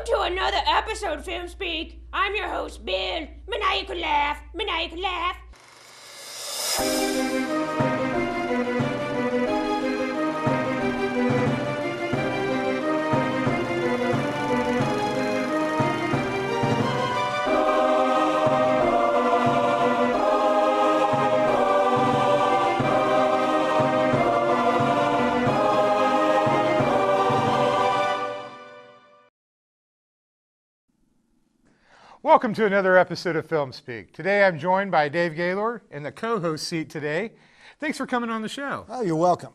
Welcome to another episode of FilmSpeak. I'm your host, Bill. Maniacal laugh, maniacal laugh. Welcome to another episode of FilmSpeak. Today I'm joined by Dave Gaylor in the co-host seat today. Thanks for coming on the show. Oh, you're welcome.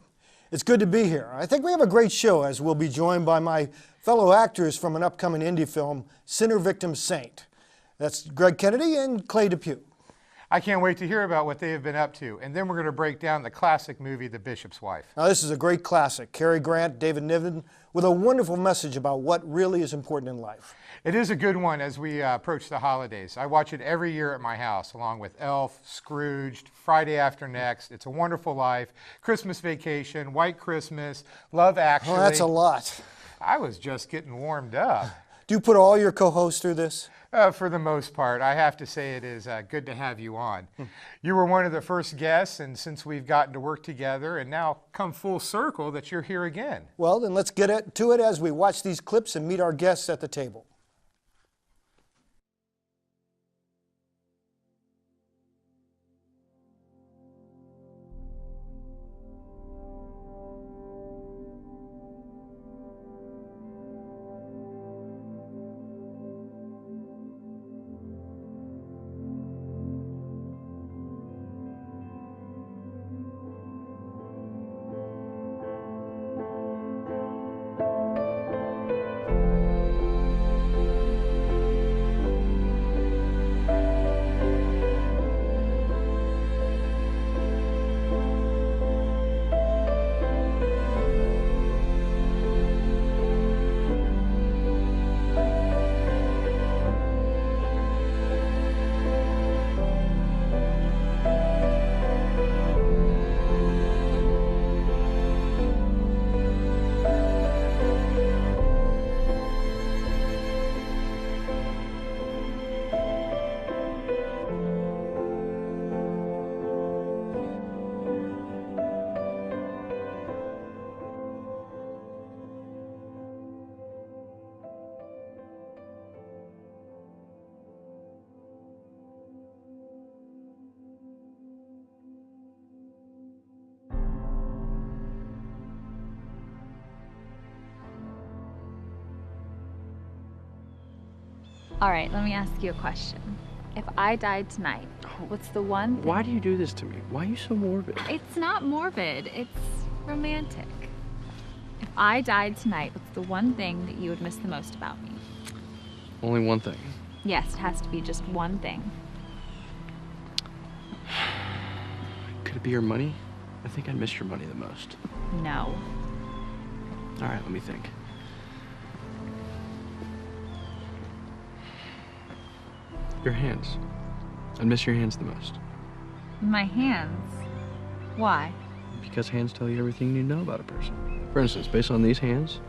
It's good to be here. I think we have a great show as we'll be joined by my fellow actors from an upcoming indie film, Sinner Victim Saint. That's Greg Kennedy and Clay Depew. I can't wait to hear about what they have been up to, and then we're going to break down the classic movie, The Bishop's Wife. Now this is a great classic. Cary Grant, David Niven, with a wonderful message about what really is important in life. It is a good one as we approach the holidays. I watch it every year at my house, along with Elf, Scrooged, Friday After Next, It's a Wonderful Life, Christmas Vacation, White Christmas, Love Actually. Oh, that's a lot. I was just getting warmed up. Do you put all your co-hosts through this? For the most part. I have to say it is good to have you on. You were one of the first guests, and since we've gotten to work together and now come full circle that you're here again. Well, then let's get to it as we watch these clips and meet our guests at the table. All right, let me ask you a question. If I died tonight, what's the one thing? Why do you do this to me? Why are you so morbid? It's not morbid, it's romantic. If I died tonight, what's the one thing that you would miss the most about me? Only one thing. Yes, it has to be just one thing. Could it be your money? I think I'd miss your money the most. No. All right, let me think. Your hands. I'd miss your hands the most. My hands? Why? Because hands tell you everything you need to know about a person. For instance, based on these hands,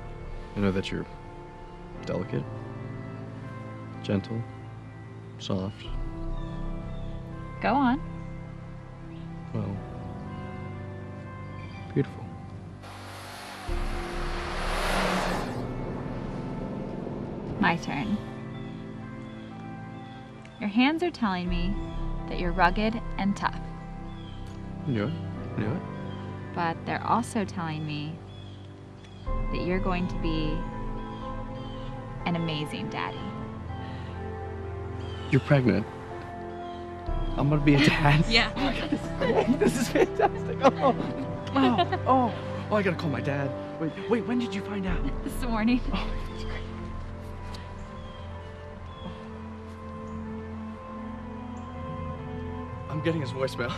I know that you're delicate, gentle, soft. Go on. Well, beautiful. My turn. Your hands are telling me that you're rugged and tough. You knew it. You knew it. But they're also telling me that you're going to be an amazing daddy. You're pregnant. I'm gonna be a dad. Yeah. Oh my God, this is fantastic. Oh, I gotta call my dad. Wait, when did you find out? This morning. Oh, that's great. I'm getting his voicemail.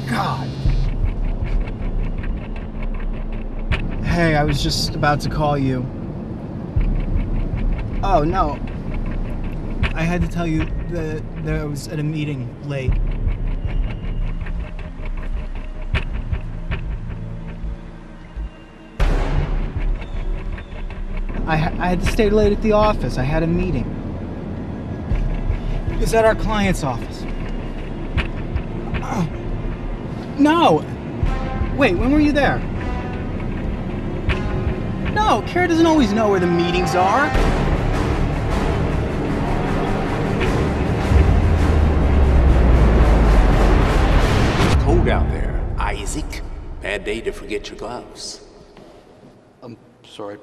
God. Hey, I was just about to call you. Oh, no. I had to tell you that I was at a meeting late. I had to stay late at the office. I had a meeting. It was at our client's office. No! Wait, when were you there? No, Kara doesn't always know where the meetings are. It's cold out there, Isaac. Bad day to forget your gloves. I'm sorry.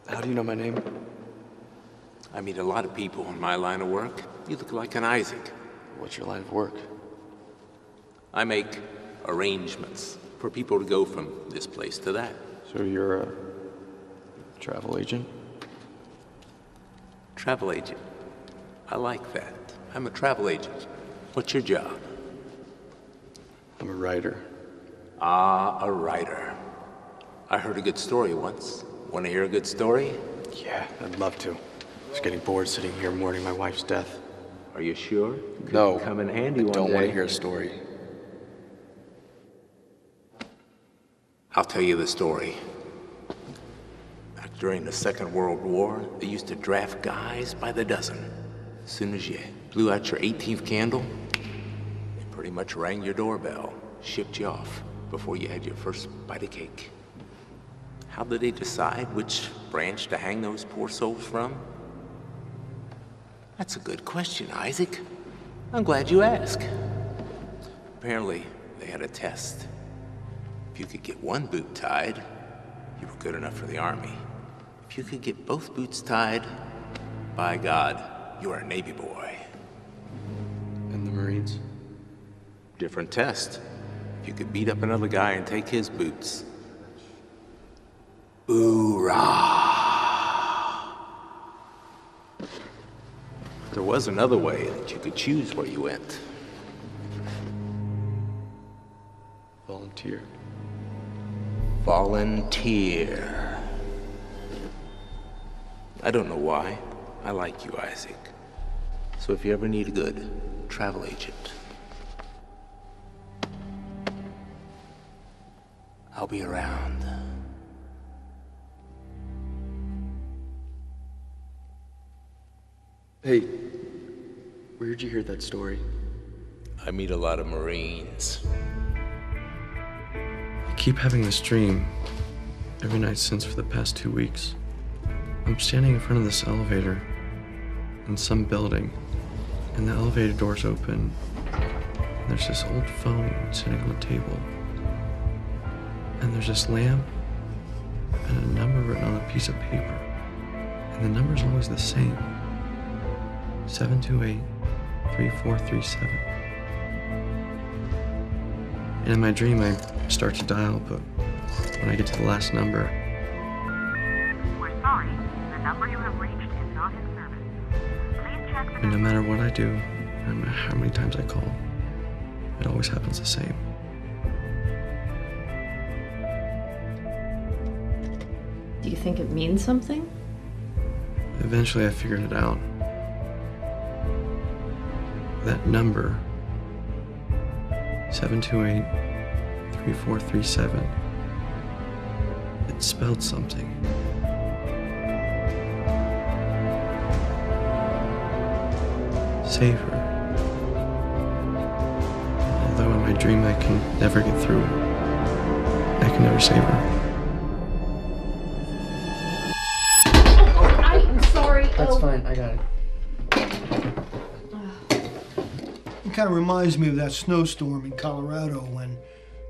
How do you know my name? I meet a lot of people in my line of work. You look like an Isaac. What's your line of work? I make arrangements for people to go from this place to that. So you're a travel agent? Travel agent. I like that. I'm a travel agent. What's your job? I'm a writer. Ah, a writer. I heard a good story once. Want to hear a good story? Yeah, I'd love to. I was getting bored sitting here mourning my wife's death. Are you sure? Could No, come in handy I one don't want day. to hear a story. I'll tell you the story. Back during the Second World War, they used to draft guys by the dozen. As soon as you blew out your 18th candle, they pretty much rang your doorbell, shipped you off before you had your first bite of cake. How did they decide which branch to hang those poor souls from? That's a good question, Isaac. I'm glad you asked. Apparently, they had a test. If you could get one boot tied, you were good enough for the Army. If you could get both boots tied, by God, you are a Navy boy. And the Marines? Different test. If you could beat up another guy and take his boots. Hoorah! There was another way that you could choose where you went. Volunteer. Volunteer. I don't know why. I like you, Isaac. So if you ever need a good travel agent, I'll be around. Hey, where'd you hear that story? I meet a lot of Marines. I keep having this dream every night since for the past 2 weeks. I'm standing in front of this elevator in some building, and the elevator doors open, and there's this old phone sitting on the table, and there's this lamp and a number written on a piece of paper, and the number's always the same. 728-3437. And in my dream, I start to dial, but when I get to the last number, We're sorry. The number you have reached is not in service. Please check the and no matter what I do, no matter how many times I call, it always happens the same. Do you think it means something? Eventually, I figured it out. That number, 728-3437, it spelled something. Save her. Although in my dream I can never get through, I can never save her. I'm sorry. That's fine, I got it. It kind of reminds me of that snowstorm in Colorado when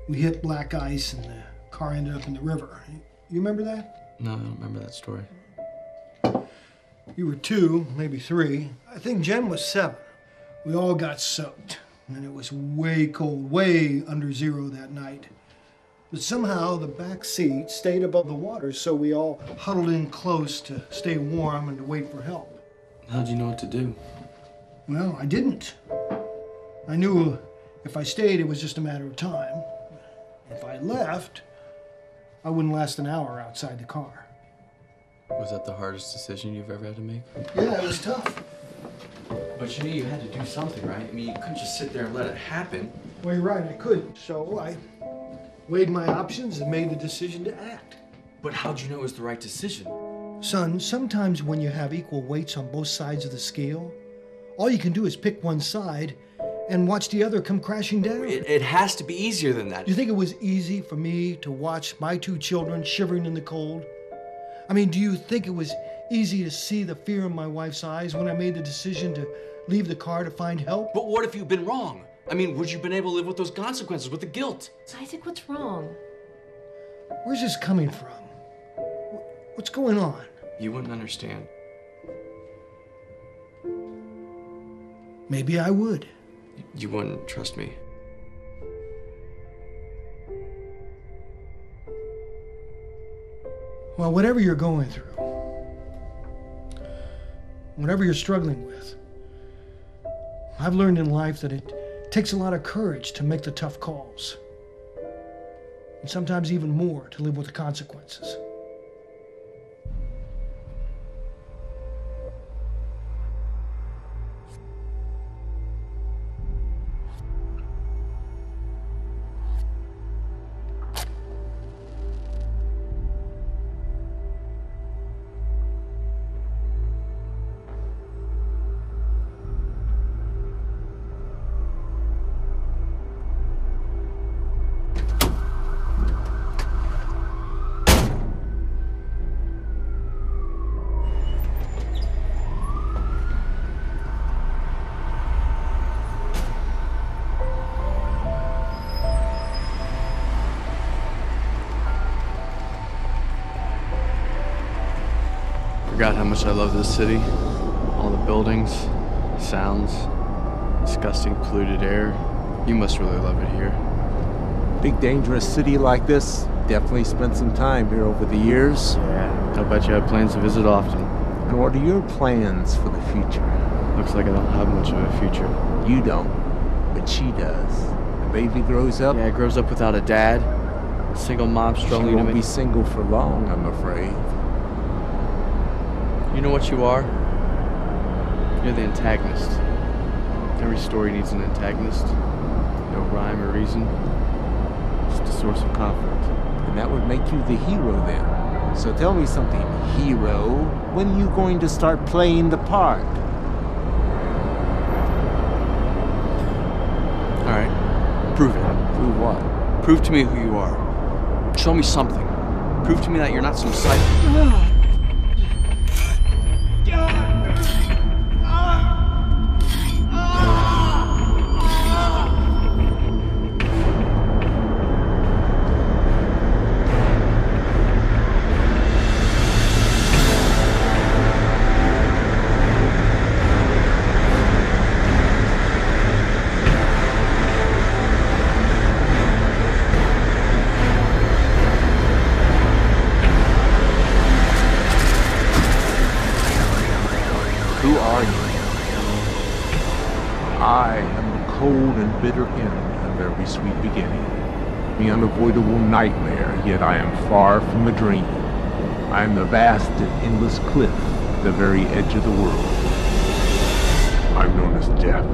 we hit black ice and the car ended up in the river. You remember that? No, I don't remember that story. You were 2, maybe 3. I think Jen was 7. We all got soaked, and it was way cold, way under zero that night. But somehow the back seat stayed above the water, so we all huddled in close to stay warm and to wait for help. How'd you know what to do? Well, I didn't. I knew if I stayed, it was just a matter of time. If I left, I wouldn't last an hour outside the car. Was that the hardest decision you've ever had to make? Yeah, it was tough. But you knew you had to do something, right? I mean, you couldn't just sit there and let it happen. Well, you're right, I couldn't. So I weighed my options and made the decision to act. But how'd you know it was the right decision? Son, sometimes when you have equal weights on both sides of the scale, all you can do is pick one side and watch the other come crashing down. It has to be easier than that. Do you think it was easy for me to watch my 2 children shivering in the cold? I mean, do you think it was easy to see the fear in my wife's eyes when I made the decision to leave the car to find help? But what if you'd been wrong? I mean, would you been able to live with those consequences, with the guilt? Isaac, what's wrong? Where's this coming from? What's going on? You wouldn't understand. Maybe I would. You wouldn't trust me. Well, whatever you're going through, whatever you're struggling with, I've learned in life that it takes a lot of courage to make the tough calls. And sometimes even more to live with the consequences. Forgot how much I love this city. All the buildings, sounds, disgusting polluted air. You must really love it here. Big dangerous city like this. Definitely spent some time here over the years. Yeah. I bet you have plans to visit often. And what are your plans for the future? Looks like I don't have much of a future. You don't, but she does. The baby grows up. Yeah, grows up without a dad. Single mom She struggling to won't make... be single for long, I'm afraid. You know what you are? You're the antagonist. Every story needs an antagonist. No rhyme or reason. Just a source of conflict. And that would make you the hero then. So tell me something, hero. When are you going to start playing the part? Alright. Prove it. Prove what? Prove to me who you are. Show me something. Prove to me that you're not some psycho. Who are you? I am the cold and bitter end of every sweet beginning. The unavoidable nightmare, yet I am far from a dream. I am the vast and endless cliff at the very edge of the world. I'm known as Death.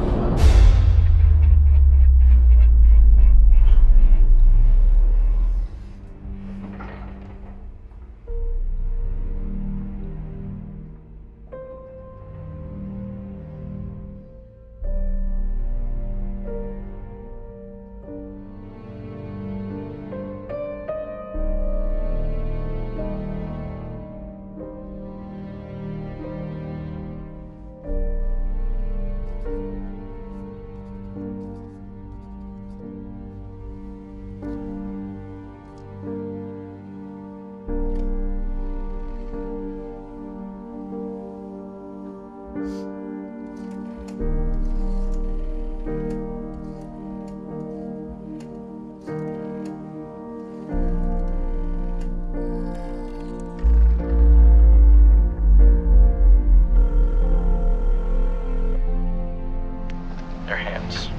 Their hands.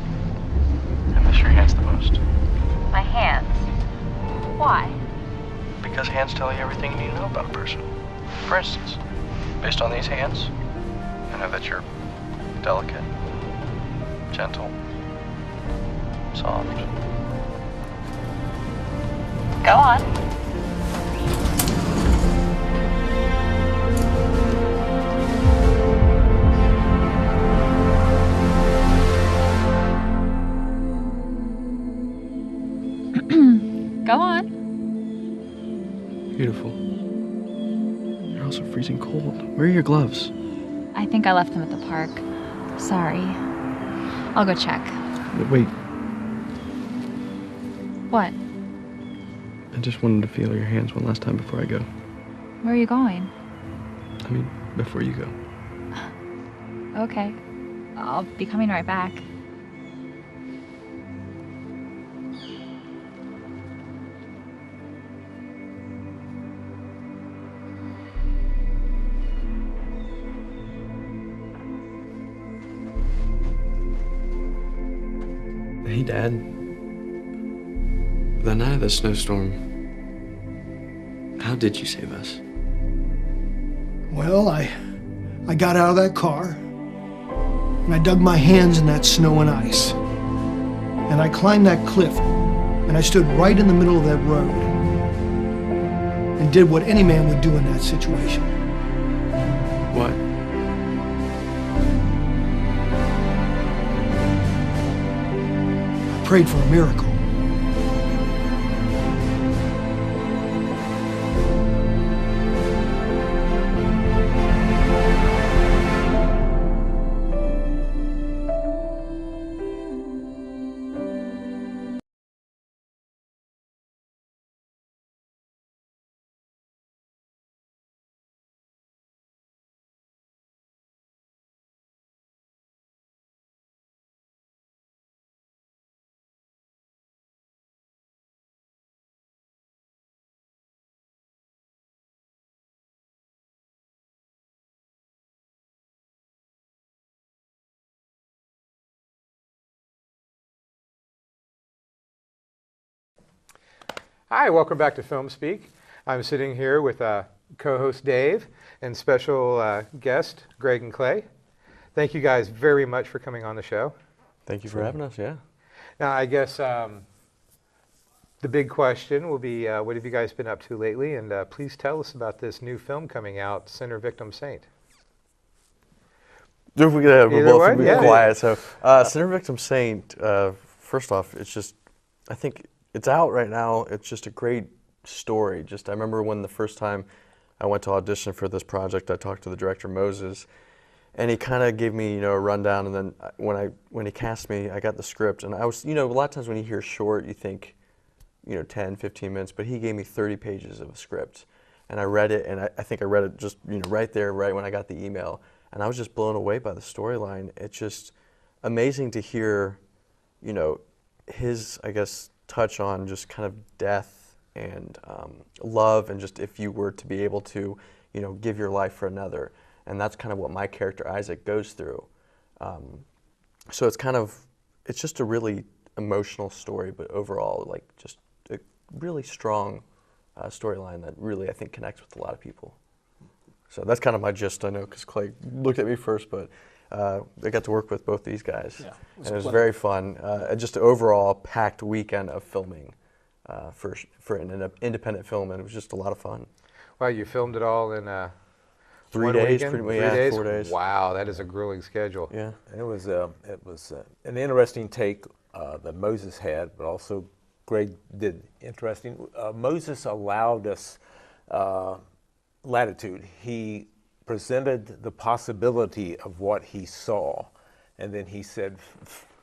I miss your hands the most. My hands. Why? Because hands tell you everything you need to know about a person. For instance, based on these hands, I know that you're delicate, gentle, soft. Go on. Go on. Beautiful. You're also freezing cold. Where are your gloves? I think I left them at the park. Sorry. I'll go check. Wait, What? I just wanted to feel your hands one last time before I go. Where are you going? I mean, before you go. Okay. I'll be coming right back. Hey, Dad. The night of the snowstorm, how did you save us? Well, I got out of that car, and I dug my hands in that snow and ice. And I climbed that cliff, and I stood right in the middle of that road, and did what any man would do in that situation. What? Prayed for a miracle. Hi, welcome back to FilmSpeak. I'm sitting here with co-host Dave and special guest Greg and Clay. Thank you guys very much for coming on the show. Thank you for having us, yeah. Now, I guess the big question will be, what have you guys been up to lately? And please tell us about this new film coming out, Sinner Victim Saint. If we could Either both one? be Yeah. quiet. So, Sinner Victim Saint, first off, it's just, I think it's out right now. It's just a great story. I remember when the first time I went to audition for this project, I talked to the director, Moses, and he kind of gave me, a rundown. And then when he cast me, I got the script, and I was, a lot of times when you hear short, you think, 10, 15 minutes, but he gave me 30 pages of a script, and I read it, and I think I read it just, right there, right when I got the email, and I was just blown away by the storyline. It's just amazing to hear, his, I guess, touch on just kind of death and love, and just if you were to be able to, give your life for another. And that's kind of what my character Isaac goes through. So it's just a really emotional story, but overall, just a really strong storyline that really, I think, connects with a lot of people. So that's kind of my gist, I know, because Clay looked at me first, but I got to work with both these guys, and it was very fun. Just an overall packed weekend of filming for an independent film, and it was just a lot of fun. Wow, you filmed it all in 3 days, weekend? pretty much. 3 Yeah, days? 4 days. Wow, that is a grueling schedule. Yeah, it was an interesting take that Moses had, but also Greg did interesting. Moses allowed us latitude. He presented the possibility of what he saw, and then he said,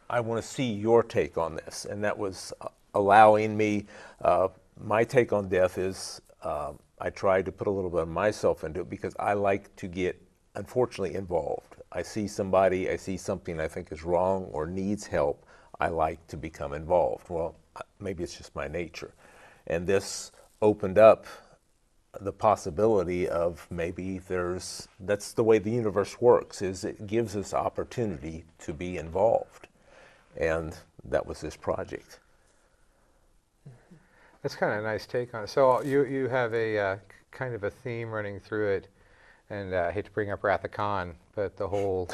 I want to see your take on this. And that was allowing me, my take on death is, I tried to put a little bit of myself into it because I like to get, unfortunately, involved. I see somebody, I see something I think is wrong or needs help, I like to become involved. Well, maybe it's just my nature. And this opened up the possibility of maybe that's the way the universe works, is it gives us opportunity to be involved. And that was this project. That's kind of a nice take on it. So you have a kind of a theme running through it, and I hate to bring up Wrath of Khan, but the whole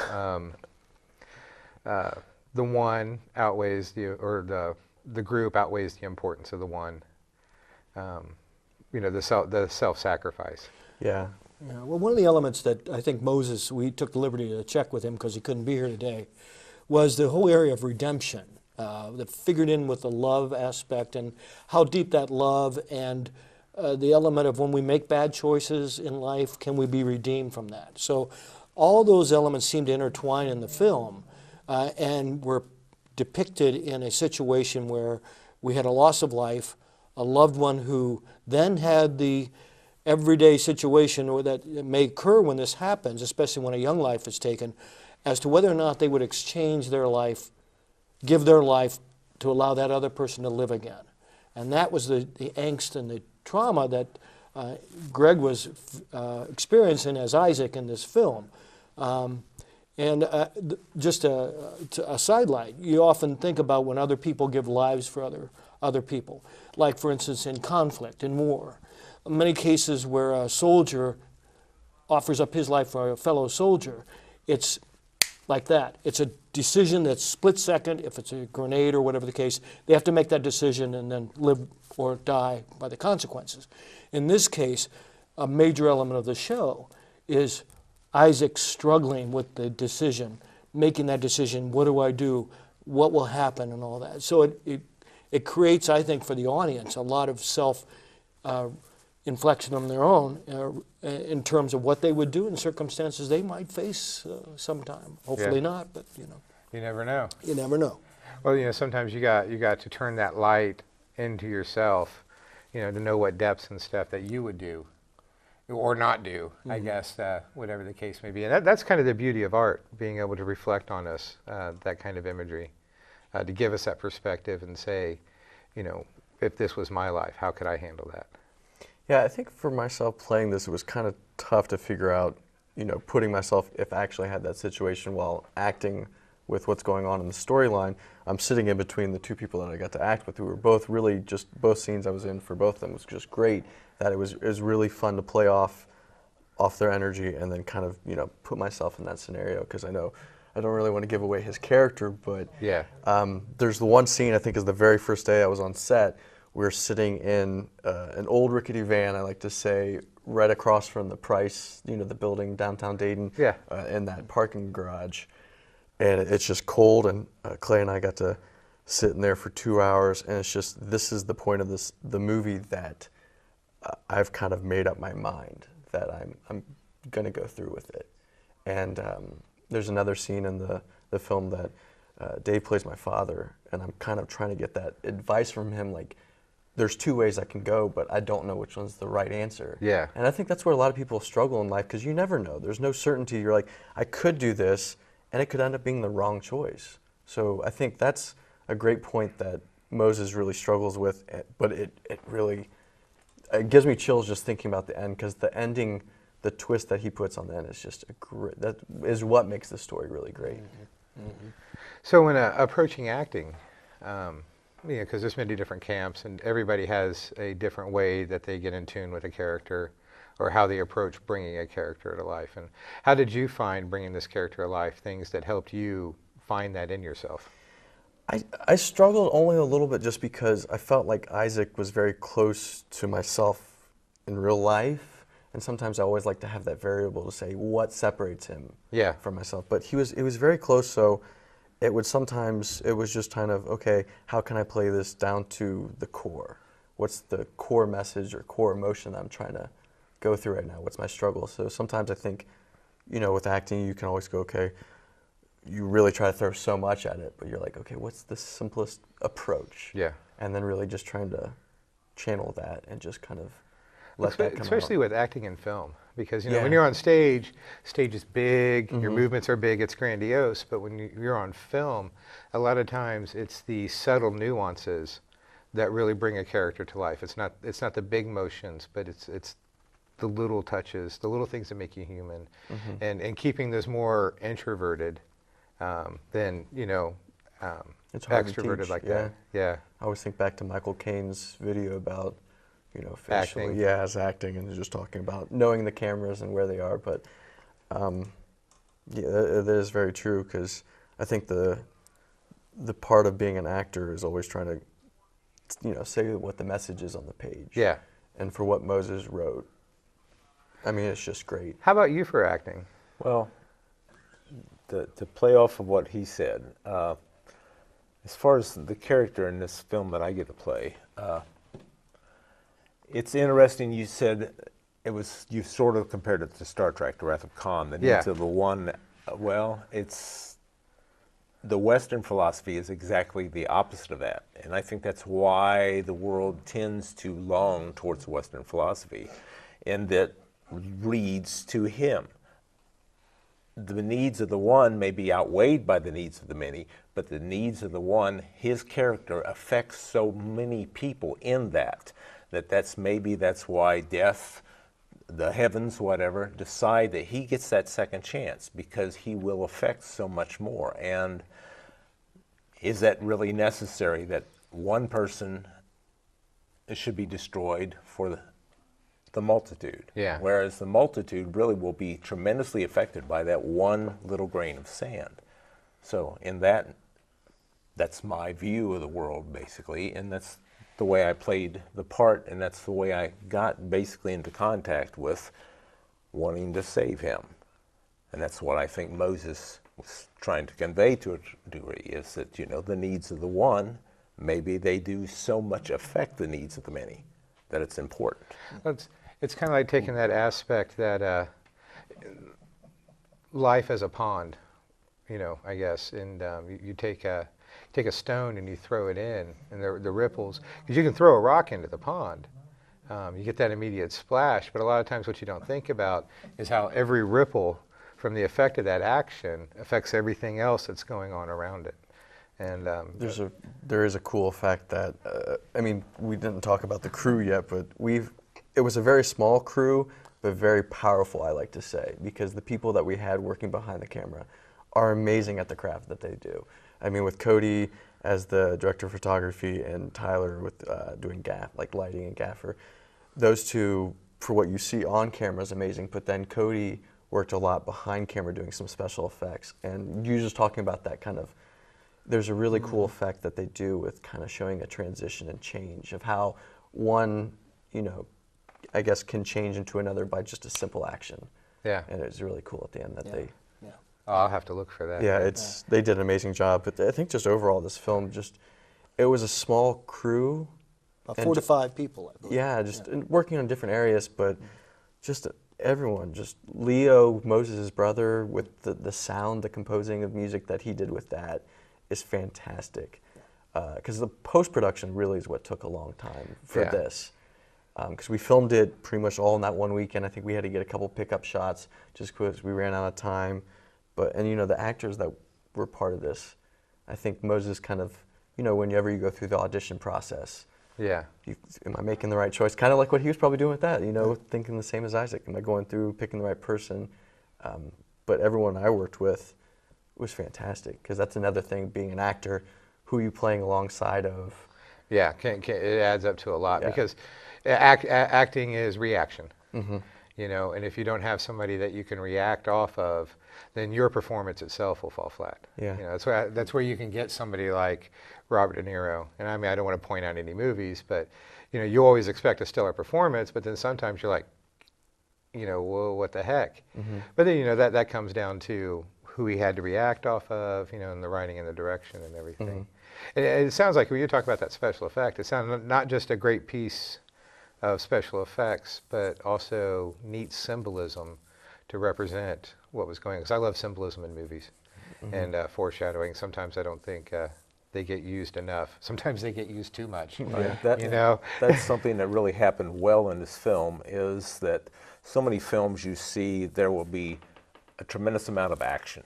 the one outweighs the group outweighs the importance of the one. You know, the self-sacrifice. Yeah. Yeah, well, one of the elements that I think Moses, we took the liberty to check with him because he couldn't be here today, was the whole area of redemption that figured in with the love aspect and how deep that love and the element of when we make bad choices in life, can we be redeemed from that? So all those elements seem to intertwine in the film and were depicted in a situation where we had a loss of life, a loved one who then had the everyday situation or that may occur when this happens, especially when a young life is taken, as to whether or not they would exchange their life, give their life to allow that other person to live again. And that was the angst and the trauma that Greg was experiencing as Isaac in this film. Just a sidelight, you often think about when other people give lives for other people, like for instance in conflict, in war. In many cases where a soldier offers up his life for a fellow soldier, it's like that. It's a decision that's split second. If it's a grenade or whatever the case, they have to make that decision and then live or die by the consequences. In this case, a major element of the show is Isaac struggling with the decision, making that decision, what do I do, what will happen and all that. So it creates, I think, for the audience, a lot of self-inflection on their own in terms of what they would do in circumstances they might face sometime. Hopefully not, but you know. You never know. You never know. Well, you know, sometimes you got to turn that light into yourself, you know, to know what depths and stuff that you would do or not do, I guess, whatever the case may be. And that's kind of the beauty of art, being able to reflect on us, that kind of imagery, to give us that perspective and say, you know, if this was my life, how could I handle that? Yeah, I think for myself playing this, it was kind of tough to figure out, you know, putting myself, if I actually had that situation while acting with what's going on in the storyline. I'm sitting in between the two people that I got to act with who were both really just, both scenes I was in for both of them was just great. That it was really fun to play off their energy and then kind of, you know, put myself in that scenario, because I know I don't really want to give away his character, but yeah. There's the one scene, I think is the very first day I was on set. We're sitting in an old rickety van, I like to say, right across from the Price, you know, the building downtown Dayton, yeah. In that parking garage. And it's just cold, and Clay and I got to sit in there for 2 hours, and it's just, this is the point of the movie that I've kind of made up my mind that I'm going to go through with it. And there's another scene in the film that Dave plays my father, and I'm kind of trying to get that advice from him, like, there's two ways I can go, but I don't know which one's the right answer. Yeah. And I think that's where a lot of people struggle in life, because you never know. There's no certainty. You're like, I could do this, and it could end up being the wrong choice. So I think that's a great point that Moses really struggles with, but it really, it gives me chills just thinking about the end, because the ending, the twist that he puts on the end is just a great, that is what makes the story really great. Mm-hmm. Mm-hmm. So when approaching acting, you know, because there's many different camps and everybody has a different way that they get in tune with a character or how they approach bringing a character to life. And how did you find bringing this character to life, things that helped you find that in yourself? I struggled only a little bit just because I felt like Isaac was very close to myself in real life, and sometimes I always like to have that variable to say what separates him from myself. But it was very close, so it was just kind of, okay, how can I play this down to the core? What's the core message or core emotion that I'm trying to go through right now? What's my struggle? So sometimes I think, you know, with acting, you can always go, okay, you really try to throw so much at it, but you're like, okay, what's the simplest approach? Yeah. And then really just trying to channel that and just kind of let that come out. Especially with acting in film, because, you know, when you're on stage is big, your movements are big, it's grandiose, but when you're on film, a lot of times it's the subtle nuances that really bring a character to life. It's not the big motions, but it's the little touches, the little things that make you human, and keeping those more introverted than, you know, it's hard extroverted to teach, like that. Yeah. I always think back to Michael Caine's video about, you know, acting. As acting, and just talking about knowing the cameras and where they are. But yeah, that is very true, because I think the part of being an actor is always trying to, you know, say what the message is on the page. Yeah. And for what Moses wrote, I mean, it's just great. How about you for acting? Well, to play off of what he said, as far as the character in this film that I get to play, it's interesting. You said you sort of compared it to Star Trek, The Wrath of Khan, the needs of the one. Well, the Western philosophy is exactly the opposite of that. And I think that's why the world tends to long towards Western philosophy, and that reads to him. The needs of the one may be outweighed by the needs of the many, but the needs of the one, his character affects so many people in that's why death, the heavens, whatever, decide that he gets that second chance, because he will affect so much more. And is that really necessary that one person should be destroyed for the multitude? Yeah. Whereas the multitude really will be tremendously affected by that one little grain of sand. So in that's my view of the world, basically, and that's the way I played the part, and that's the way I got basically into contact with wanting to save him. And that's what I think Moses was trying to convey to a degree, is that, you know, the needs of the one, maybe they do so much affect the needs of the many that it's important. It's kind of like taking that aspect that life as a pond, you know, I guess, and you take a stone and you throw it in, and the ripples, because you can throw a rock into the pond. You get that immediate splash, but a lot of times what you don't think about is how every ripple from the effect of that action affects everything else that's going on around it. And there is a cool fact that, I mean, we didn't talk about the crew yet, but it was a very small crew, but very powerful, I like to say, because the people that we had working behind the camera are amazing at the craft that they do. I mean, with Cody as the director of photography and Tyler with doing like lighting and gaffer, those two, for what you see on camera, is amazing. But then Cody worked a lot behind camera doing some special effects. And you just talking about that kind of, there's a really cool effect that they do with kind of showing a transition and change of how one, you know, I guess can change into another by just a simple action. Yeah. And it's really cool at the end that they. Yeah. Oh, I'll have to look for that. Yeah, they did an amazing job. But I think just overall this film it was a small crew. About 4 to 5 people, I believe. Yeah, working on different areas, but just everyone, just Leo, Moses' brother, with the sound, the composing of music that he did with that is fantastic. Because the post-production really is what took a long time for this. Because we filmed it pretty much all in that one weekend. I think we had to get a couple pickup shots just because we ran out of time. And you know, the actors that were part of this, I think Moses kind of, you know, whenever you go through the audition process, am I making the right choice? Kind of like what he was probably doing with that, you know, thinking the same as Isaac. Am I going through, picking the right person? But everyone I worked with was fantastic, because that's another thing, being an actor, who are you playing alongside of? Yeah, it adds up to a lot, because acting is reaction. Mm-hmm. You know, and if you don't have somebody that you can react off of, then your performance itself will fall flat. Yeah. You know, that's where you can get somebody like Robert De Niro. And I mean, I don't want to point out any movies, but you know, you always expect a stellar performance, but then sometimes you're like, you know, whoa, what the heck? Mm-hmm. But then, you know, that comes down to who he had to react off of, you know, and the writing and the direction and everything. Mm-hmm. And it sounds like when you talk about that special effect, it sounds not just a great piece of special effects, but also neat symbolism to represent what was going on. Because I love symbolism in movies, and foreshadowing. Sometimes I don't think they get used enough. Sometimes they get used too much. Yeah. You know, that's something that really happened well in this film, is that so many films you see, there will be a tremendous amount of action,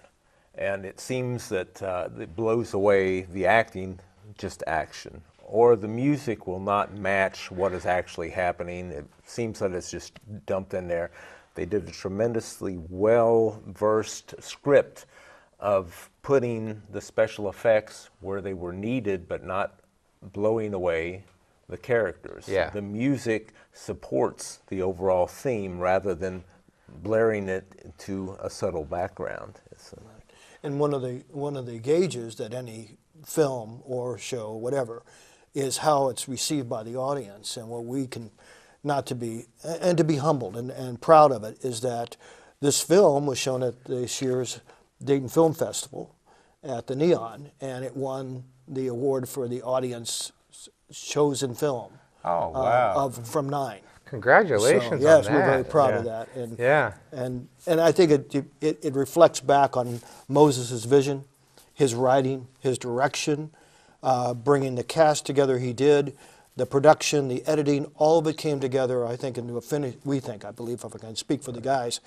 and it seems that it blows away the acting, just action. Or the music will not match what is actually happening. It seems that it's just dumped in there. They did a tremendously well-versed script of putting the special effects where they were needed, but not blowing away the characters. Yeah. The music supports the overall theme rather than blaring it to a subtle background. And one of the gauges that any film or show, whatever, is how it's received by the audience. And what we can, not to be, and to be humbled and proud of it, is that this film was shown at this year's Dayton Film Festival at the Neon, and it won the award for the audience chosen film. Oh, wow. From 9. Congratulations so, yes, on that. we're very proud yeah. of that. And, yeah. And I think it reflects back on Moses' vision, his writing, his direction, bringing the cast together he did, the production, the editing, all of it came together, I think, into a finished, I believe, if I can speak for the guys,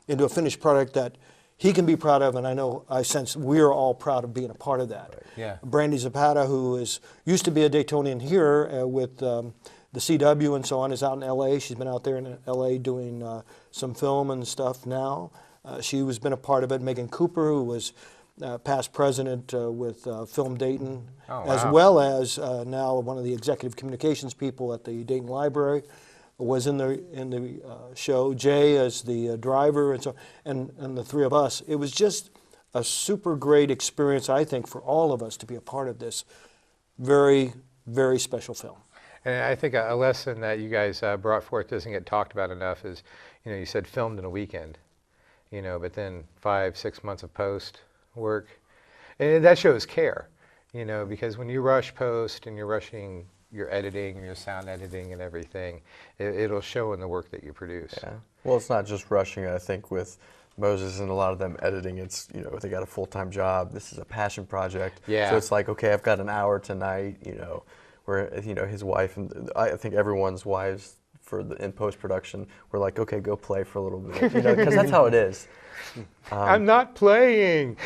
into a finished product that he can be proud of, and I sense we're all proud of being a part of that. Right. Yeah. Brandy Zapata, who used to be a Daytonian here with the CW and so on, is out in L.A. She's been out there in L.A. doing some film and stuff now. She has been a part of it. Megan Cooper, who was past president with Film Dayton, as well as now one of the executive communications people at the Dayton Library, was in the show. Jay as the driver, and so and the three of us. It was just a super great experience, I think, for all of us to be a part of this very, very special film. And I think a lesson that you guys brought forth doesn't get talked about enough is, you said filmed in a weekend, but then 5-6 months of post work, and that shows care, because when you rush post and you're rushing your editing, your sound editing and everything, it'll show in the work that you produce. Yeah. Well, it's not just rushing. I think with Moses and a lot of them editing, it's, they got a full-time job. This is a passion project. Yeah. So it's like, okay, I've got an hour tonight, where, his wife, and I think everyone's wives in post-production were like, okay, go play for a little bit, because that's how it is. I'm not playing.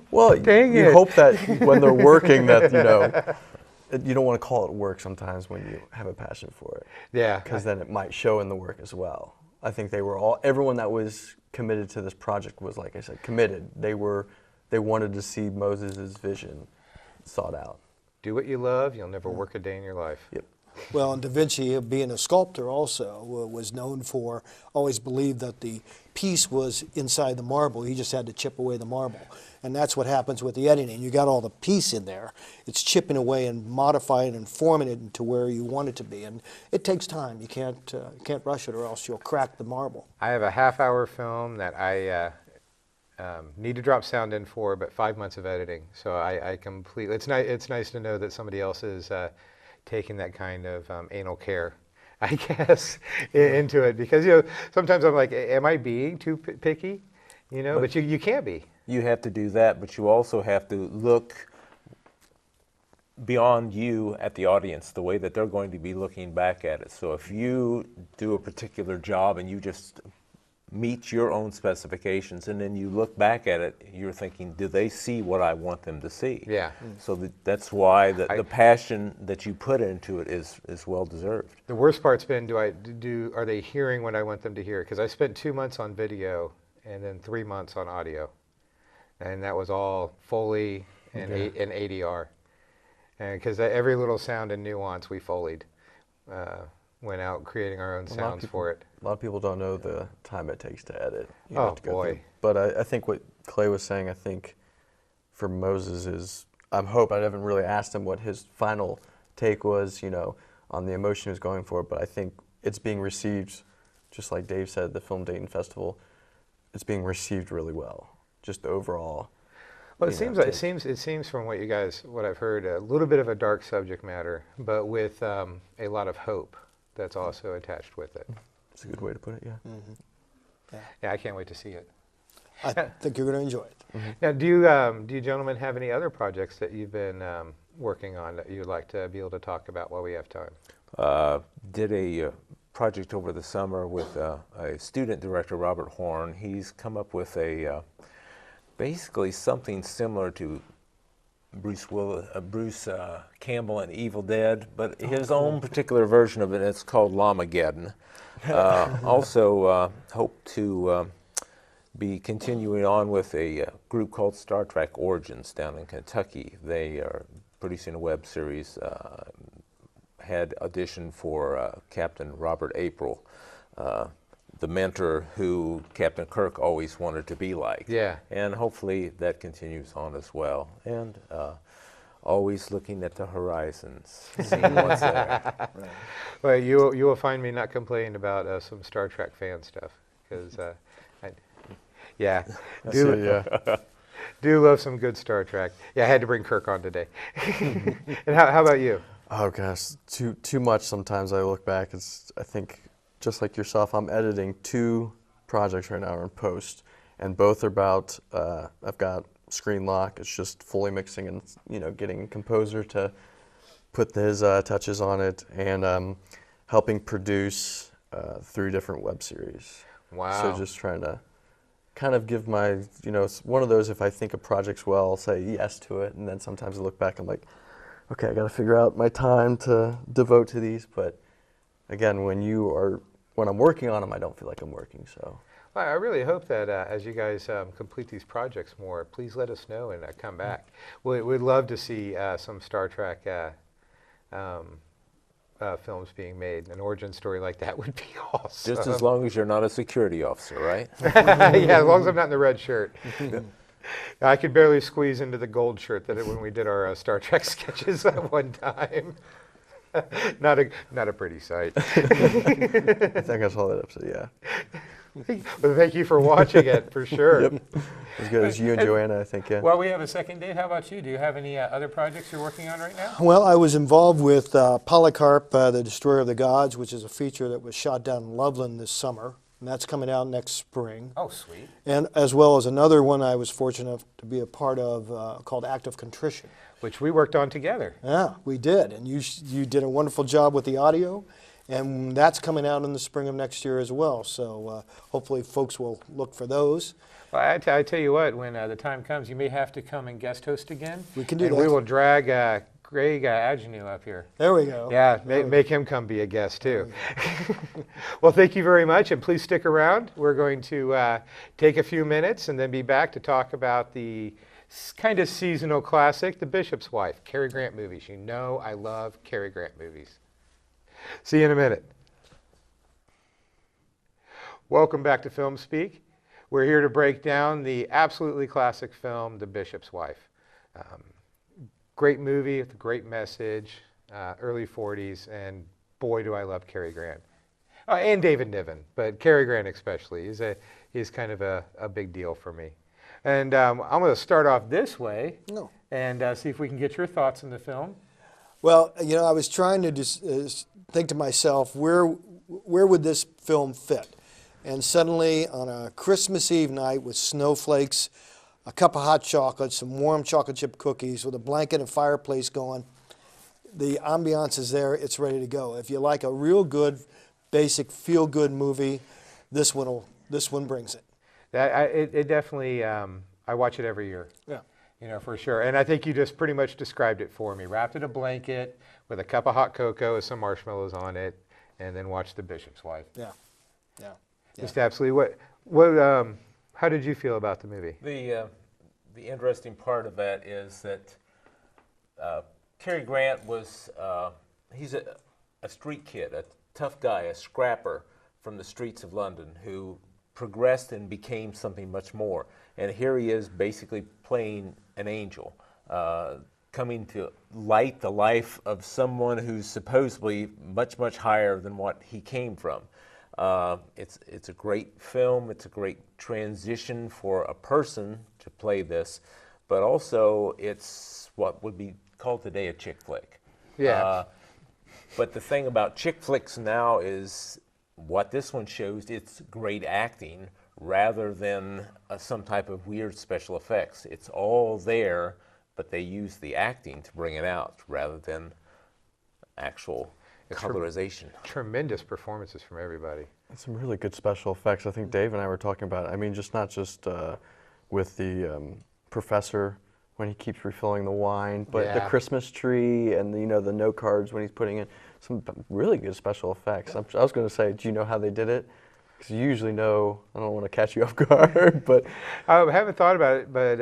Well, Dang you it. hope that when they're working that, you don't want to call it work sometimes when you have a passion for it. Yeah. Because then it might show in the work as well. I think everyone that was committed to this project was, like I said, committed. They wanted to see Moses' vision sought out. Do what you love, you'll never work a day in your life. Yep. Well, and Da Vinci, being a sculptor also, was known for, always believed that the piece was inside the marble. He just had to chip away the marble. And that's what happens with the editing. You got all the piece in there. It's chipping away and modifying and forming it into where you want it to be. And it takes time. You can't rush it, or else you'll crack the marble. I have a half-hour film that I need to drop sound in for, but 5 months of editing. So I completely, it's nice to know that somebody else is taking that kind of anal care, I guess, into it. Because, sometimes I'm like, am I being too picky? But you can't be. You have to do that, but you also have to look beyond you at the audience, the way that they're going to be looking back at it. So if you do a particular job and you just meet your own specifications, and then you look back at it, you're thinking, do they see what I want them to see? Yeah. So that's why the passion that you put into it is well deserved. The worst part's been, are they hearing what I want them to hear? Because I spent 2 months on video and then 3 months on audio. And that was all Foley and ADR. And because every little sound and nuance we Foleyed. Went out creating our own sounds for it. A lot of people don't know the time it takes to edit. Oh, boy. But I think what Clay was saying, I think for Moses is, I haven't really asked him what his final take was, on the emotion he was going for, but I think it's being received, just like Dave said, the Film Dayton Festival, it's being received really well, just overall. Well, it seems from what I've heard, a little bit of a dark subject matter, but with a lot of hope that's also attached with it. That's a good way to put it, yeah. Mm-hmm. Yeah, I can't wait to see it. I think you're going to enjoy it. Mm-hmm. Now, do you gentlemen have any other projects that you've been working on that you'd like to be able to talk about while we have time? Did a project over the summer with a student director, Robert Horn. He's come up with basically something similar to Bruce Campbell and Evil Dead, but his own particular version of it. It's called Lamageddon. Also hope to be continuing on with a group called Star Trek Origins down in Kentucky. They are producing a web series. Had auditioned for Captain Robert April. the mentor who Captain Kirk always wanted to be like. Yeah. And hopefully that continues on as well. And always looking at the horizons, seeing what's there. Right. Well, you will find me not complaining about some Star Trek fan stuff, because do love some good Star Trek. Yeah, I had to bring Kirk on today. And how about you? Oh gosh, too much sometimes. I look back, I think, just like yourself, I'm editing 2 projects right now in post, and both are about, I've got screen lock. It's just fully mixing and, you know, getting a composer to put his touches on it, and helping produce 3 different web series. Wow. So just trying to kind of give my, you know, it's one of those, if I think a project's well, I'll say yes to it, and then sometimes I look back, I'm like, okay, I got to figure out my time to devote to these. But again, when I'm working on them, I don't feel like I'm working. So. Well, I really hope that as you guys complete these projects more, please let us know and come back. We'd love to see some Star Trek films being made. An origin story like that would be awesome. Just as long as you're not a security officer, right? Yeah, as long as I'm not in the red shirt. I could barely squeeze into the gold shirt when we did our Star Trek sketches at one time. Not a pretty sight. I think I saw that episode, yeah. Well, thank you for watching it, for sure. Yep. As good as you and Joanna, I think, yeah. Well, we have a second date. How about you? Do you have any other projects you're working on right now? Well, I was involved with Polycarp, the Destroyer of the Gods, which is a feature that was shot down in Loveland this summer, and that's coming out next spring. Oh, sweet. And as well as another one I was fortunate enough to be a part of called Act of Contrition. Which we worked on together. Yeah, we did, and you did a wonderful job with the audio. And that's coming out in the spring of next year as well. So hopefully folks will look for those. Well, I tell you what, when the time comes, you may have to come and guest host again. We can do that. And we will drag Greg Agnew up here. There we go. Yeah, make him come be a guest too. Well, thank you very much, and please stick around. We're going to take a few minutes and then be back to talk about the kind of seasonal classic, The Bishop's Wife, Cary Grant movies. You know I love Cary Grant movies. See you in a minute. Welcome back to FilmSpeak. We're here to break down the absolutely classic film, The Bishop's Wife. Great movie with a great message, early 40s, and boy, do I love Cary Grant. And David Niven, but Cary Grant especially. He's kind of a big deal for me. And I'm going to start off this way and see if we can get your thoughts on the film. Well, you know, I was trying to think to myself, where would this film fit? And suddenly, on a Christmas Eve night with snowflakes, a cup of hot chocolate, some warm chocolate chip cookies, with a blanket and fireplace going, the ambiance is there, it's ready to go. If you like a real good, basic, feel-good movie, this one brings it. It definitely, I watch it every year. Yeah. You know, for sure. And I think you just pretty much described it for me. Wrapped in a blanket with a cup of hot cocoa with some marshmallows on it, and then watch The Bishop's Wife. Yeah. Yeah. Just absolutely. What how did you feel about the movie? The interesting part of that is that Cary Grant was, he's a street kid, a tough guy, a scrapper from the streets of London who progressed and became something much more. And here he is basically playing an angel, coming to light the life of someone who's supposedly much, much higher than what he came from. It's a great film. It's a great transition for a person to play this, but also it's what would be called today a chick flick. Yeah. But the thing about chick flicks now is what this one shows, it's great acting rather than some type of weird special effects. It's all there, but they use the acting to bring it out rather than actual colorization. Tremendous performances from everybody. And some really good special effects. I think Dave and I were talking about it. I mean, not just with the professor when he keeps refilling the wine, but the Christmas tree and the note cards when he's putting in some really good special effects. I was going to say, do you know how they did it? Because you usually know, I don't want to catch you off guard, but... I haven't thought about it, but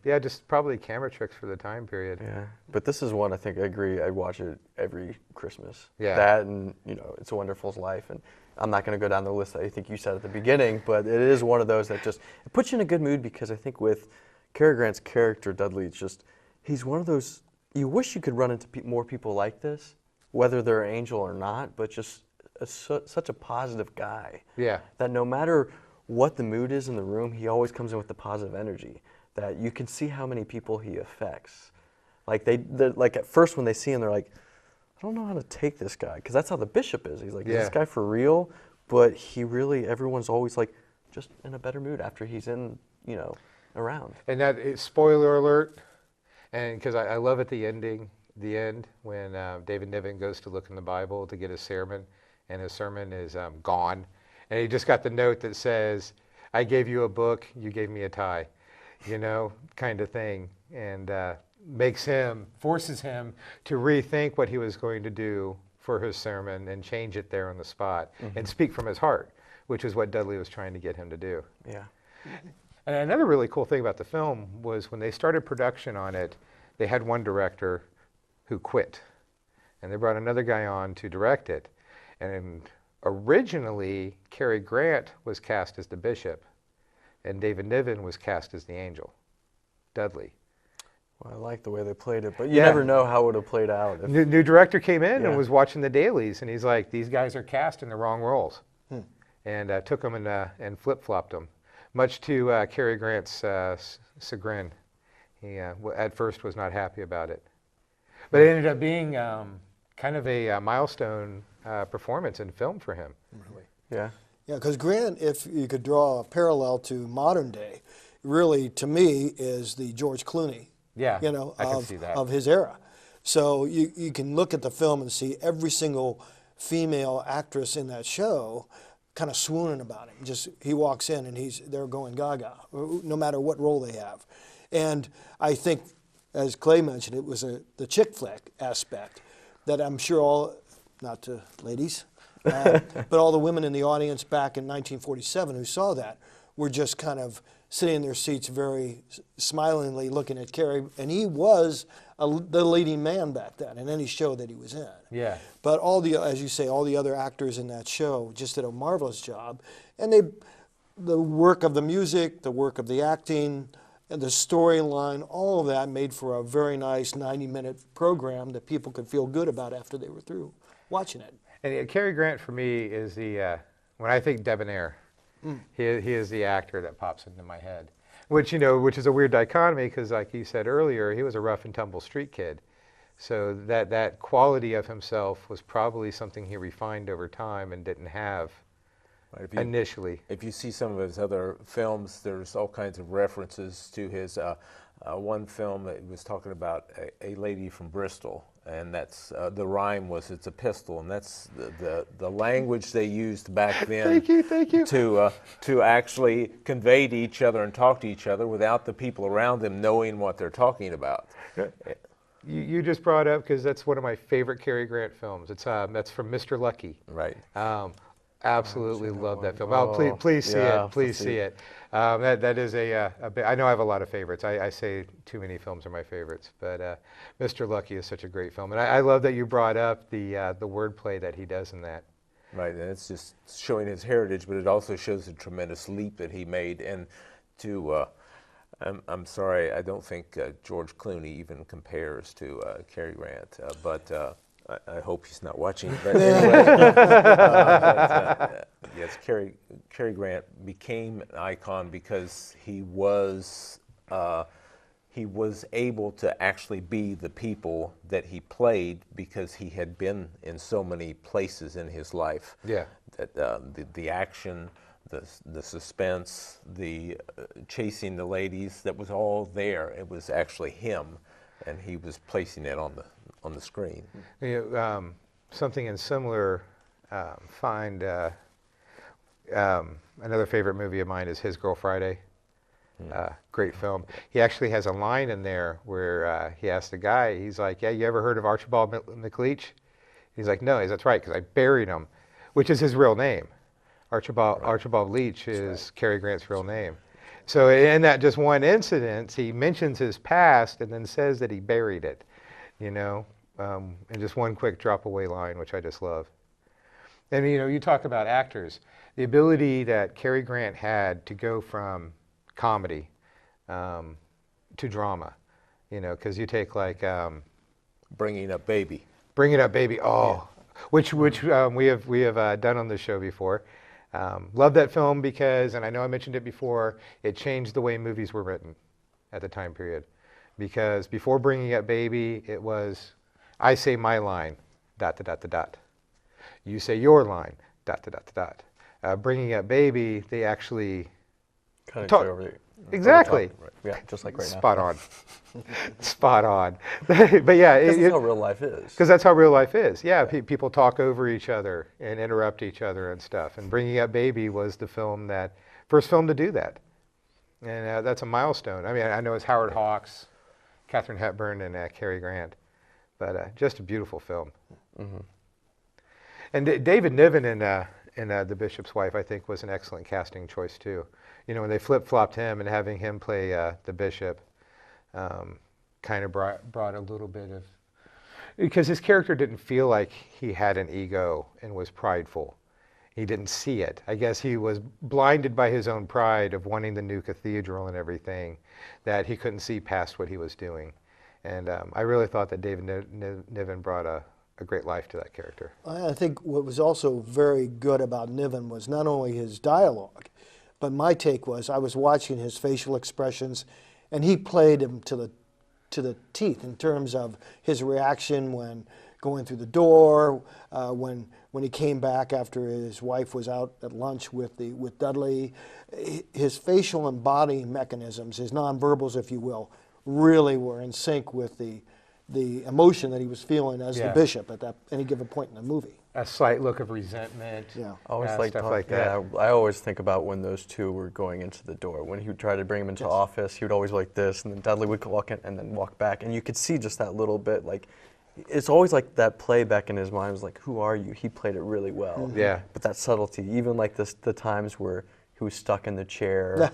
yeah, just probably camera tricks for the time period. Yeah, but this is one I think I agree. I watch it every Christmas. Yeah. That and, It's a Wonderful Life. And I'm not going to go down the list that I think you said at the beginning, but it is one of those that just it puts you in a good mood because I think with Cary Grant's character, Dudley, it's just, he's one of those, you wish you could run into more people like this, whether they're an angel or not, but just such a positive guy. Yeah. That no matter what the mood is in the room, he always comes in with the positive energy. That you can see how many people he affects. Like like at first when they see him, they're like, I don't know how to take this guy, because that's how the bishop is. He's like, is this guy for real? But he really, everyone's always like, just in a better mood after he's in, around. And that is, spoiler alert, and because I love at the end when David Niven goes to look in the Bible to get his sermon, and his sermon is gone, and he just got the note that says, I gave you a book, you gave me a tie, kind of thing, and forces him to rethink what he was going to do for his sermon and change it there on the spot and speak from his heart, which is what Dudley was trying to get him to do. Yeah. And another really cool thing about the film was when they started production on it, they had one director who quit, and they brought another guy on to direct it. And originally, Cary Grant was cast as the bishop, and David Niven was cast as the angel, Dudley. Well, I like the way they played it, but you never know how it would have played out. If New director came in and was watching the dailies, and he's like, these guys are cast in the wrong roles. And took them and flip-flopped them, much to Cary Grant's chagrin. He at first was not happy about it. But it ended up being kind of a milestone performance in film for him. Really? Yeah. Yeah, because Grant, if you could draw a parallel to modern day, really, to me, is the George Clooney, I can see that. of his era. So you can look at the film and see every single female actress in that show kind of swooning about him. Just he walks in and they're going gaga, no matter what role they have. And I think, as Clay mentioned, it was the chick flick aspect that I'm sure all, not to ladies, but all the women in the audience back in 1947 who saw that were just kind of sitting in their seats very smilingly looking at Cary, and he was the leading man back then in any show that he was in. Yeah. But as you say, all the other actors in that show just did a marvelous job, and the work of the music, the work of the acting, and the storyline, all of that made for a very nice 90-minute program that people could feel good about after they were through watching it. And Cary Grant for me is when I think debonair, he is the actor that pops into my head, which is a weird dichotomy because, like you said earlier, he was a rough and tumble street kid. So that quality of himself was probably something he refined over time and didn't have initially. If you see some of his other films, there's all kinds of references to his one film that was talking about a lady from Bristol, and that's the rhyme was "it's a pistol," and that's the language they used back then. Thank you. To actually convey to each other and talk to each other without the people around them knowing what they're talking about. You just brought up, because that's one of my favorite Cary Grant films. It's that's from Mr. Lucky. Right. Absolutely love that film. Oh, please see it. Please see it. That is I know I have a lot of favorites. I say too many films are my favorites, but Mr. Lucky is such a great film, and I love that you brought up the wordplay that he does in that. Right, and it's just showing his heritage, but it also shows the tremendous leap that he made. And I'm sorry, I don't think George Clooney even compares to Cary Grant, but I hope he's not watching. But anyway, yes, Cary Grant became an icon because he was able to actually be the people that he played because he had been in so many places in his life. Yeah. That the action, the suspense, the chasing the ladies, that was all there. It was actually him, and he was placing it on the screen. Something in similar, another favorite movie of mine is His Girl Friday. Great film. He actually has a line in there where he asked the guy, he's like, yeah, you ever heard of Archibald McLeach? He's like, no. He's, that's right, because I buried him, which is his real name. Archibald Leach is Cary Grant's real name. So in that just one incident, he mentions his past and then says that he buried it, you know, in just one quick drop away line, which I just love. And you know, you talk about actors, the ability that Cary Grant had to go from comedy to drama, you know, because you take like Bringing Up Baby. Bringing Up Baby, oh, yeah. which we have done on this show before. Love that film because, and I know I mentioned it before, it changed the way movies were written at the time period. Because before Bringing Up Baby, it was, I say my line, ... You say your line, ... Bringing Up Baby, they actually talk over the exactly. Right. Yeah, just like right now. Spot on. Spot on. But yeah, that's how real life is. Because that's how real life is. Yeah, people talk over each other and interrupt each other and stuff. And Bringing Up Baby was the first film to do that. And that's a milestone. I mean, I know it's Howard Hawks, Katharine Hepburn, and Cary Grant. But just a beautiful film. Mm-hmm. And David Niven in The Bishop's Wife, I think, was an excellent casting choice, too. You know, when they flip-flopped him and having him play the bishop kind of brought a little bit of... Because his character didn't feel like he had an ego and was prideful. He didn't see it. I guess he was blinded by his own pride of wanting the new cathedral and everything, that he couldn't see past what he was doing. And I really thought that David Niven brought a great life to that character. I think what was also very good about Niven was not only his dialogue, but my take was I was watching his facial expressions, and he played him to the teeth in terms of his reaction when going through the door, when he came back after his wife was out at lunch with Dudley. His facial and body mechanisms, his nonverbals, if you will, really were in sync with the emotion that he was feeling as the bishop at any given point in the movie. A slight look of resentment, stuff like that. Yeah, I always think about when those two were going into the door. When he would try to bring him into office, he would always like this, and then Dudley would walk in and then walk back. And you could see just that little bit, like, it's always like that playback in his mind was like, who are you? He played it really well. Mm-hmm. Yeah. But that subtlety, even like the times where he was stuck in the chair,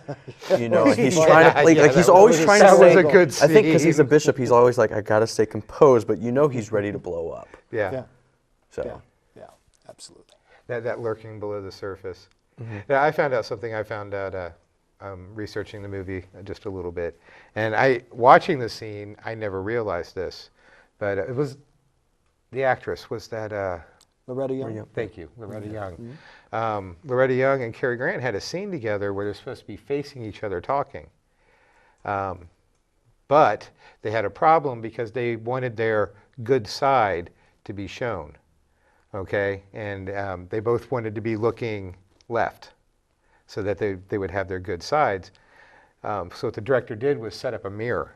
you know, he's trying to play, like he's always trying to say, a good scene. I think because he's a bishop, he's always like, I gotta stay composed, but you know he's ready to blow up. Yeah. So. Yeah, absolutely. That lurking below the surface. Mm-hmm. Now, I found out something I found out researching the movie just a little bit. And watching the scene, I never realized this, but it was, the actress was that... Loretta Young. Thank you, Loretta Young. Mm-hmm. Loretta Young and Cary Grant had a scene together where they're supposed to be facing each other talking. But they had a problem because they wanted their good side to be shown, okay? And they both wanted to be looking left so that they would have their good sides. So what the director did was set up a mirror.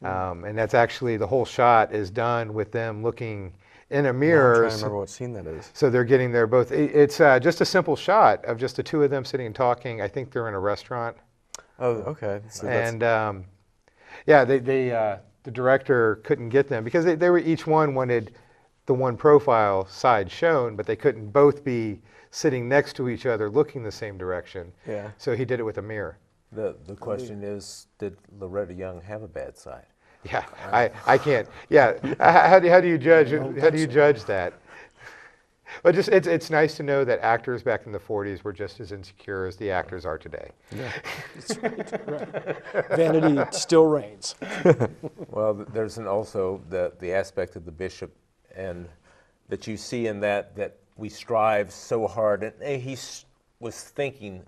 And that's actually, the whole shot is done with them looking in a mirror. I'm trying to remember what scene that is. So they're getting there both. It's just a simple shot of just the two of them sitting and talking. I think they're in a restaurant. Oh, okay. So and yeah, the director couldn't get them because they were, each one wanted the one profile side shown, but they couldn't both be sitting next to each other looking the same direction. Yeah. So he did it with a mirror. The question is, did Loretta Young have a bad side? Yeah, I can't. Yeah, how do you judge that? But just it's nice to know that actors back in the 40s were just as insecure as the actors are today. Yeah, that's right. Vanity still reigns. Well, there's also the aspect of the bishop, and that you see in that we strive so hard, and he was thinking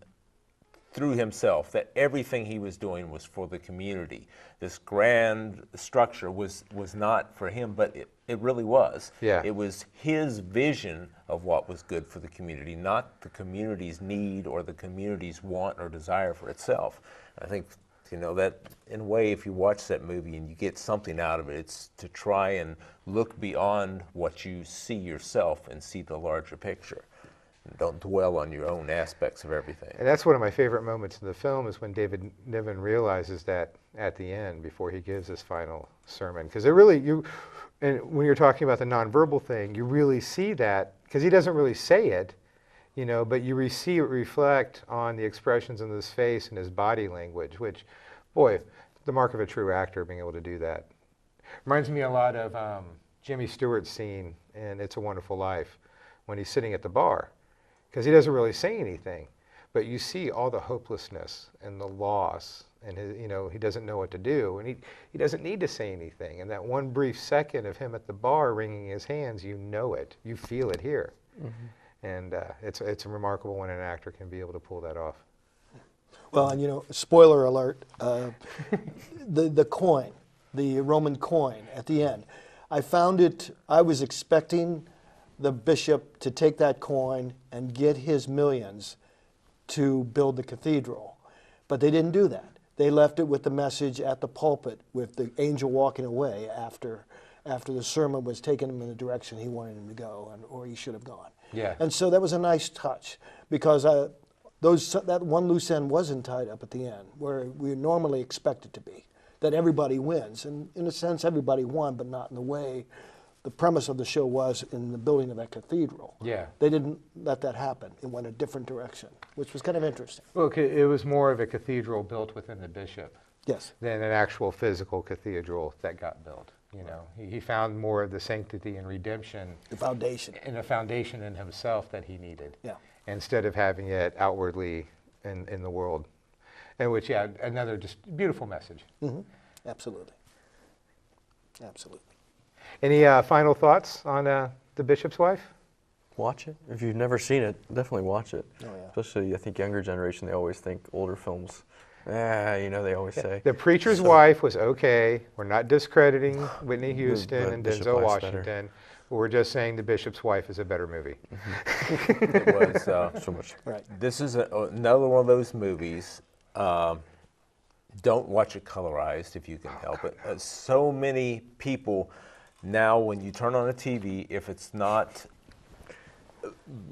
through himself that everything he was doing was for the community. This grand structure was not for him, but it really was. Yeah. It was his vision of what was good for the community, not the community's need or the community's want or desire for itself. I think, you know, that in a way, if you watch that movie and you get something out of it, it's to try and look beyond what you see yourself and see the larger picture. Don't dwell on your own aspects of everything. And that's one of my favorite moments in the film is when David Niven realizes that at the end before he gives his final sermon. Because and when you're talking about the nonverbal thing, you really see that, because he doesn't really say it, you know, but you see it reflect on the expressions in his face and his body language, which, boy, the mark of a true actor, being able to do that. Reminds me a lot of Jimmy Stewart's scene in It's a Wonderful Life when he's sitting at the bar, because he doesn't really say anything, but you see all the hopelessness and the loss, and his, you know, he doesn't know what to do, and he doesn't need to say anything. And that one brief second of him at the bar wringing his hands, you know it, you feel it here. And it's remarkable when an actor can be able to pull that off. Well, and you know, spoiler alert, the coin, the Roman coin at the end, I found it, I was expecting the bishop to take that coin and get his millions to build the cathedral, but they didn't do that. They left it with the message at the pulpit with the angel walking away after the sermon was taking him in the direction he wanted him to go, or he should have gone. Yeah. And so that was a nice touch, because that one loose end wasn't tied up at the end, where we normally expect it to be, that everybody wins. And in a sense, everybody won, but not in the way the premise of the show was in the building of that cathedral. Yeah. They didn't let that happen. It went a different direction, which was kind of interesting. Well, it was more of a cathedral built within the bishop. Yes. Than an actual physical cathedral that got built. You know, he found more of the sanctity and redemption. The foundation. And a foundation in himself that he needed. Yeah. Instead of having it outwardly in the world. And which, yeah, another just beautiful message. Absolutely. Absolutely. Any final thoughts on The Bishop's Wife? Watch it. If you've never seen it, definitely watch it. Oh, yeah. Especially, I think, younger generation, they always think older films, you know, they always say. The Preacher's Wife was okay. We're not discrediting Whitney Houston and Denzel Washington. We're just saying The Bishop's Wife is a better movie. It was so much. Right. This is another one of those movies. Don't watch it colorized if you can help it. So many people now, when you turn on a TV, if it's not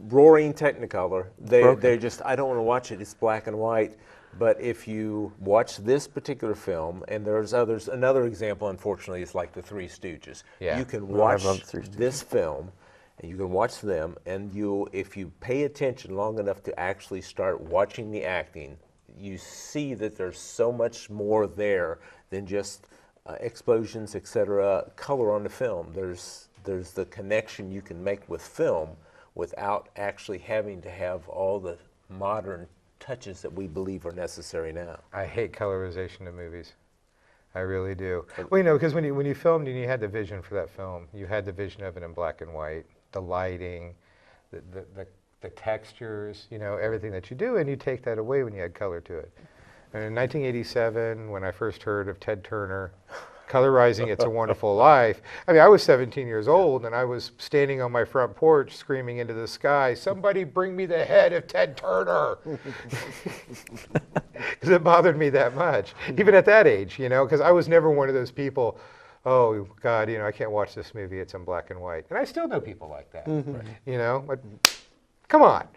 roaring Technicolor, they're just, I don't want to watch it. It's black and white. But if you watch this particular film, and there's others, another example, unfortunately, is like The Three Stooges. Yeah. You can watch this film, and you can watch them, and if you pay attention long enough to actually start watching the acting, you see that there's so much more there than just explosions, etc., color on the film. There's the connection you can make with film without actually having to have all the modern touches that we believe are necessary now. I hate colorization of movies. I really do. Well, you know, because when you filmed and you had the vision for that film, you had the vision of it in black and white, the lighting, the textures, you know, everything that you do, and you take that away when you add color to it. And in 1987, when I first heard of Ted Turner colorizing It's a Wonderful Life, I mean, I was 17 years old, and I was standing on my front porch screaming into the sky, "Somebody bring me the head of Ted Turner!" Because it bothered me that much, even at that age, you know, because I was never one of those people, oh, God, you know, I can't watch this movie, it's in black and white. And I still know people like that, you know, but come on.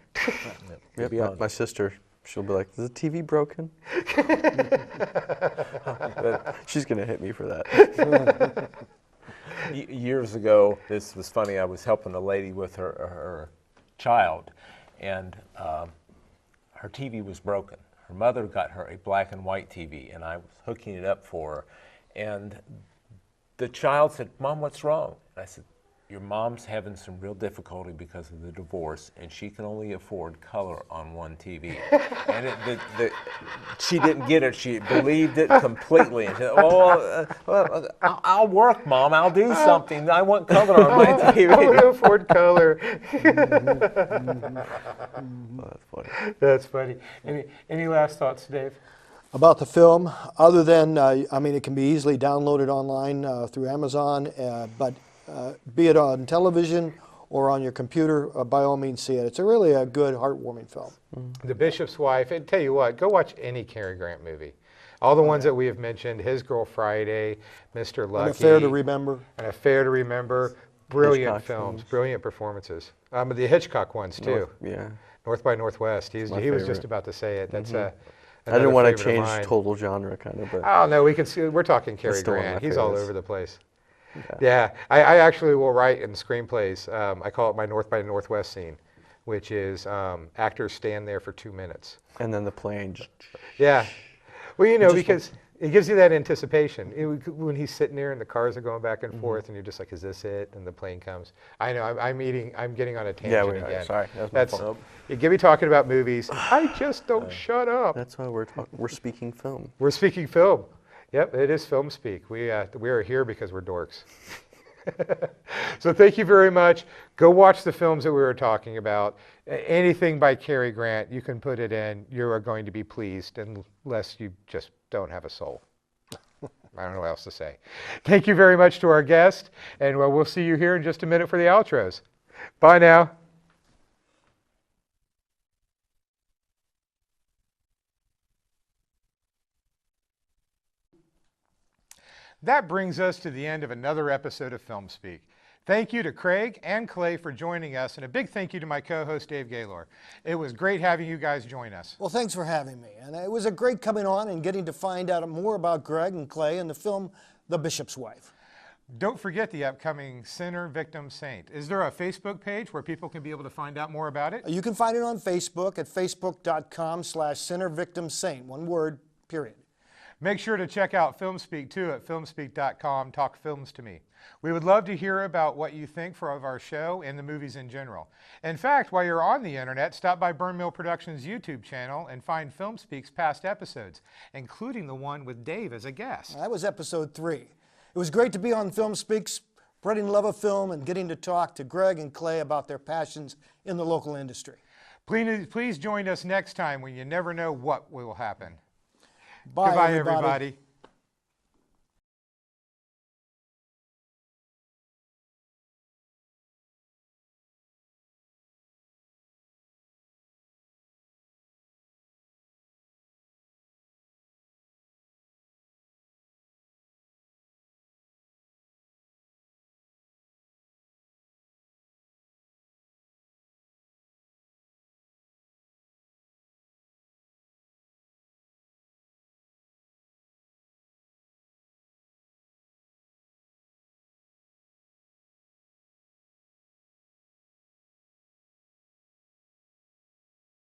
Yep, my sister, she'll be like, "Is the TV broken?" She's going to hit me for that. Years ago, this was funny, I was helping a lady with her child, and her TV was broken. Her mother got her a black and white TV, and I was hooking it up for her. And the child said, "Mom, what's wrong?" And I said, "Your mom's having some real difficulty because of the divorce, and she can only afford color on one TV." And she didn't get it. She believed it completely. And she said, "Oh, I'll work, Mom. I'll do something. I want color on my TV." I want to afford color. Oh, that's funny. That's funny. Any last thoughts, Dave? About the film, other than, I mean, it can be easily downloaded online through Amazon, but be it on television or on your computer, by all means see it. It's really a good, heartwarming film. The Bishop's Wife, and tell you what, go watch any Cary Grant movie. All the ones that we have mentioned, His Girl Friday, Mr. Lucky. An Affair to Remember. An Affair to Remember. Brilliant Hitchcock films, brilliant performances. The Hitchcock ones too. North by Northwest. He was just about to say it. That's I didn't want to change total genre, kind of, but oh no, we can see. We're talking Cary Grant. He's all over the place. Yeah, I actually will write in screenplays. I call it my North by Northwest scene, which is actors stand there for 2 minutes. And then the plane. Yeah. Well, you know, because it gives you that anticipation. When he's sitting there and the cars are going back and forth, and you're just like, "Is this it?" And the plane comes. I know. I'm getting on a tangent again. Sorry, that's my fault. You get me talking about movies. I just don't shut up. That's why we're speaking film. We're speaking film. Yep, it is film speak. We are here because we're dorks. So thank you very much. Go watch the films that we were talking about. Anything by Cary Grant, you can put it in. You are going to be pleased, unless you just don't have a soul. I don't know what else to say. Thank you very much to our guest, and we'll see you here in just a minute for the outros. Bye now. That brings us to the end of another episode of FilmSpeak. Thank you to Craig and Clay for joining us, and a big thank you to my co-host Dave Gaylor. It was great having you guys join us. Well, thanks for having me, and it was a great coming on and getting to find out more about Greg and Clay and the film The Bishop's Wife. Don't forget the upcoming Sinner, Victim, Saint. Is there a Facebook page where people can be able to find out more about it? You can find it on Facebook at facebook.com/sinnervictimsaint. One word, period. Make sure to check out FilmSpeak too at filmspeak.com. Talk films to me. We would love to hear about what you think of our show and the movies in general. In fact, while you're on the internet, stop by Burn Mill Productions' YouTube channel and find FilmSpeak's past episodes, including the one with Dave as a guest. That was episode 3. It was great to be on FilmSpeak, spreading love of film and getting to talk to Greg and Clay about their passions in the local industry. Please join us next time when you never know what will happen. Bye, Goodbye, everybody. everybody.